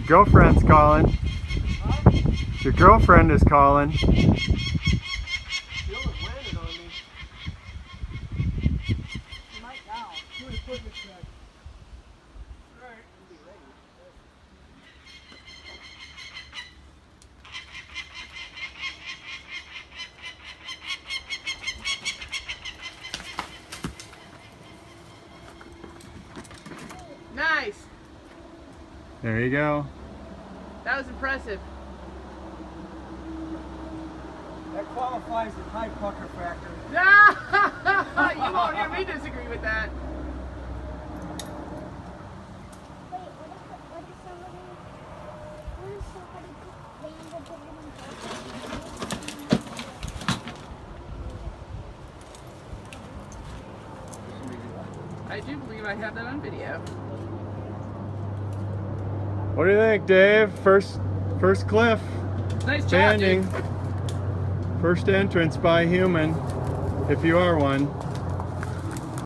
Your girlfriend's calling. Your girlfriend is calling. Nice. There you go. That was impressive. That qualifies as high pucker factor. You won't hear me disagree with that. I do believe I have that on video. What do you think, Dave? First cliff. Nice job, Standing. dude. First entrance by human, if you are one.